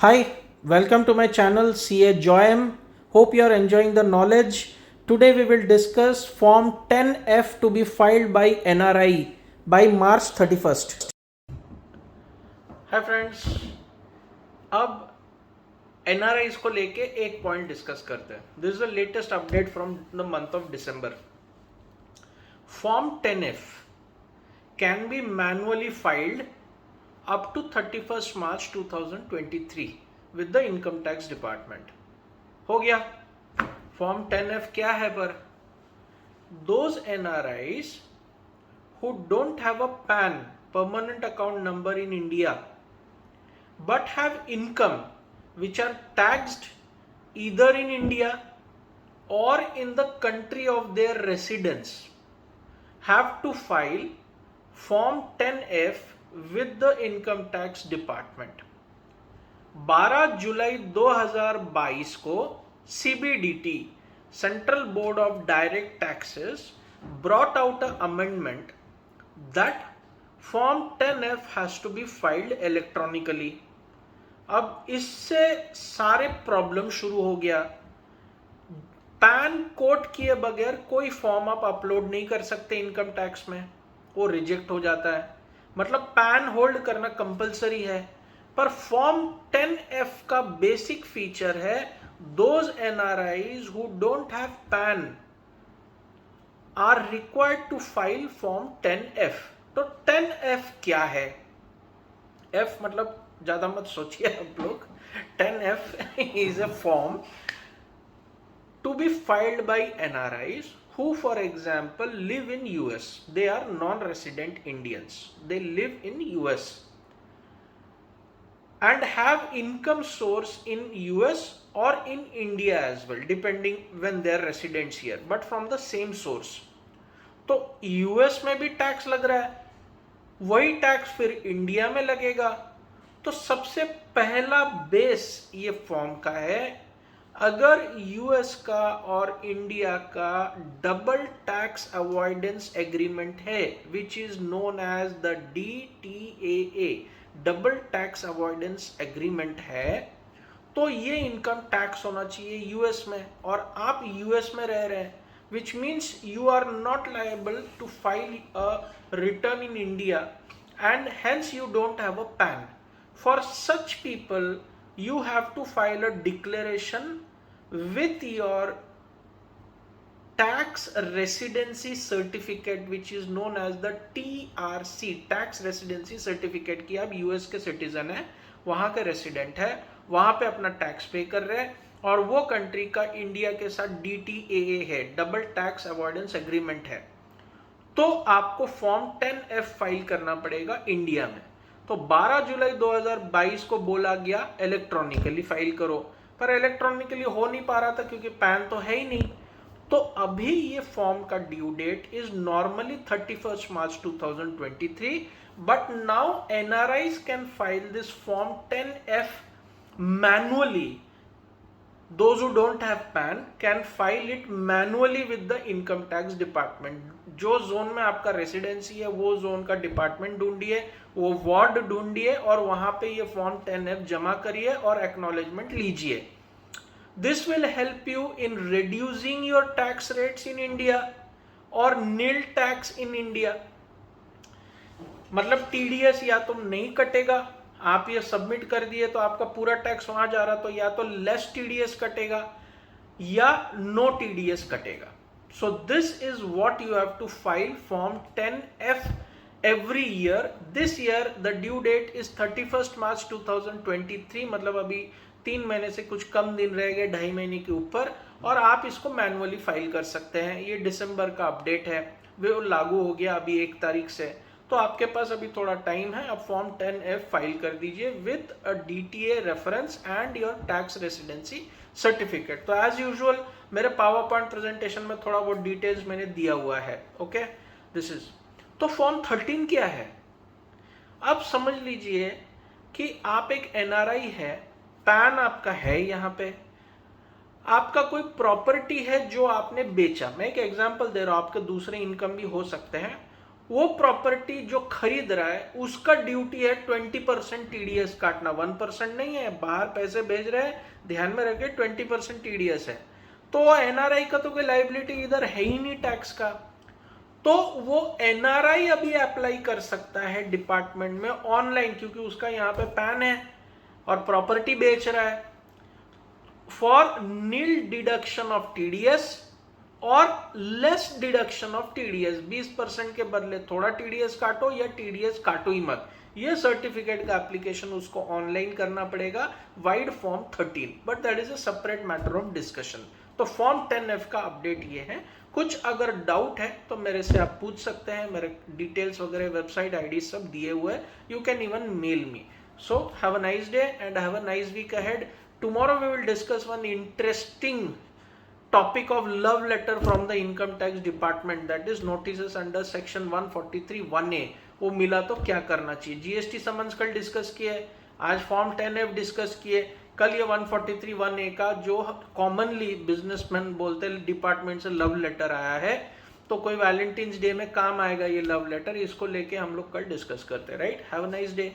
Hi, welcome to my channel CA Joyam. Hope you are enjoying the knowledge. Today we will discuss Form 10F to be filed by NRI by March 31st. Hi friends, अब NRIs को लेके एक point discuss करते हैं. This is the latest update from the month of December. Form 10F can be manually filed up to 31st March 2023 with the income tax department. हो गया. Form 10F क्या है पर? Those NRIs who don't have a PAN, permanent account number in India, but have income which are taxed either in India or in the country of their residence have to file Form 10F with the income tax department. 12 जुलाई 2022 को CBDT, Central Board of Direct Taxes, brought out an amendment that Form 10F has to be filed electronically. अब इससे सारे problem शुरू हो गया. Pan code किए बगैर कोई फॉर्म आप अपलोड नहीं कर सकते इनकम टैक्स में, वो रिजेक्ट हो जाता है. मतलब पैन होल्ड करना कंपलसरी है. पर फॉर्म 10F का बेसिक फीचर है those NRIs who don't have PAN are required to file Form 10F. तो 10F क्या है? F मतलब ज्यादा मत सोचिए आप लोग. 10F is a form to be filed by NRIs who, for example, live in US. They are non-resident Indians. They live in US and have income source in US or in India as well, depending when they are residents here, but from the same source. तो US में भी tax लग रहा है, वही tax फिर India में लगेगा. तो सबसे पहला बेस ये फॉर्म का है. अगर यूएस का और इंडिया का डबल टैक्स अवॉइडेंस एग्रीमेंट है, which is known as the DTAA, double tax avoidance agreement है, तो ये इनकम टैक्स होना चाहिए यूएस में, और आप यूएस में रह रहे हैं, which means you are not liable to file a return in India and hence you don't have a PAN. For such people, you have to file a declaration with your tax residency certificate, which is known as the TRC, tax residency certificate, कि आप US के citizen हैं, वहां के resident है, वहां पे अपना टैक्स पे कर रहे हैं, और वो कंट्री का इंडिया के साथ DTAA है, डबल टैक्स अवॉइडेंस एग्रीमेंट है. तो आपको फॉर्म 10F फाइल करना पड़ेगा इंडिया में. तो 12 जुलाई 2022 को बोला गया इलेक्ट्रॉनिकली फाइल करो, पर इलेक्ट्रॉनिकली हो नहीं पा रहा था क्योंकि पैन तो है ही नहीं. तो अभी ये फॉर्म का due date is normally 31st March 2023, but now NRIs can file this form 10F manually. Those who don't have PAN can file it manually with the income tax department. जो zone में आपका residency है वो zone का department ढूंढिए, वो ward ढूंढिए, और वहां पे ये फॉर्म 10F जमा करिए और एक्नॉलेजमेंट लीजिए. This will help you in reducing your tax rates in India और नील टैक्स इन इंडिया. मतलब TDS या तो नहीं कटेगा, आप ये सबमिट कर दिए तो आपका पूरा टैक्स वहां जा रहा, तो या तो लेस TDS कटेगा या नो TDS कटेगा. So this is what you have to file form 10F every year. This year the due date is 31st March 2023, मतलब अभी 3 महीने से कुछ कम दिन रह गए, 2.5 महीने के ऊपर, और आप इसको मैनुअली फाइल कर सकते हैं. ये दिसंबर का अपडेट है, वो लागू हो गया अभी 1 तारीख से. तो आपके पास अभी थोड़ा टाइम है, अब फॉर्म 10F फाइल कर दीजिए with a DTA reference and your tax residency certificate. तो एज यूजुअल मेरे पावर पॉइंट प्रेजेंटेशन में थोड़ा वो डिटेल्स मैंने दिया हुआ है. Okay, this is. तो फॉर्म 13 क्या है? अब समझ लीजिए कि आप एक NRI है, पैन आपका है, यहाँ पे आपका कोई प्रॉपर्टी है जो आपने बेचा. मैं एक एग्जांपल दे रहा हूं, आपके दूसरे इनकम भी हो सकते हैं. वो प्रॉपर्टी जो खरीद रहा है उसका ड्यूटी है 20% टीडीएस काटना, 1% नहीं है। बाहर पैसे भेज रहे हैं, ध्यान में रखे 20% टीडीएस है। तो एनआरआई का तो कोई लाइबिलिटी इधर है ही नहीं टैक्स का, तो वो एनआरआई अभी अप्लाई कर सकता है डिपार्टमेंट में ऑनलाइन, क्योंकि उसका यहाँ पे पैन है और प्रॉपर्टी बेच रहा है, for nil deduction of TDS और लेस डिडक्शन ऑफ टीडीएस। 20% के बदले थोड़ा टीडीएस काटो या टीडीएस काटो ही मत। ये सर्टिफिकेट का एप्लीकेशन उसको ऑनलाइन करना पड़ेगा wide form 13, but that is a separate matter of discussion. तो फॉर्म 10F का अपडेट ये है। कुछ अगर डाउट है तो मेरे से आप पूछ सकते हैं, मेरे डिटेल्स वगैरह वेबसाइट आईडी सब दिए हुए हैं, you can even mail me. So have a nice day and have a nice week ahead. Tomorrow we will discuss one interesting topic of love letter from the income tax department, that is notices under section 143(1)(a). वो मिला तो क्या करना चाहिए। GST summons कल discuss किए, आज form 10F discuss किए, कल ये 143(1)(a) का जो कॉमनली बिजनेसमैन बोलते हैं डिपार्टमेंट से लव लेटर आया है, तो कोई वैलेंटाइंस डे में काम आएगा ये लव लेटर, इसको लेके हम लोग कल डिस्कस करते हैं। Right, have a nice day.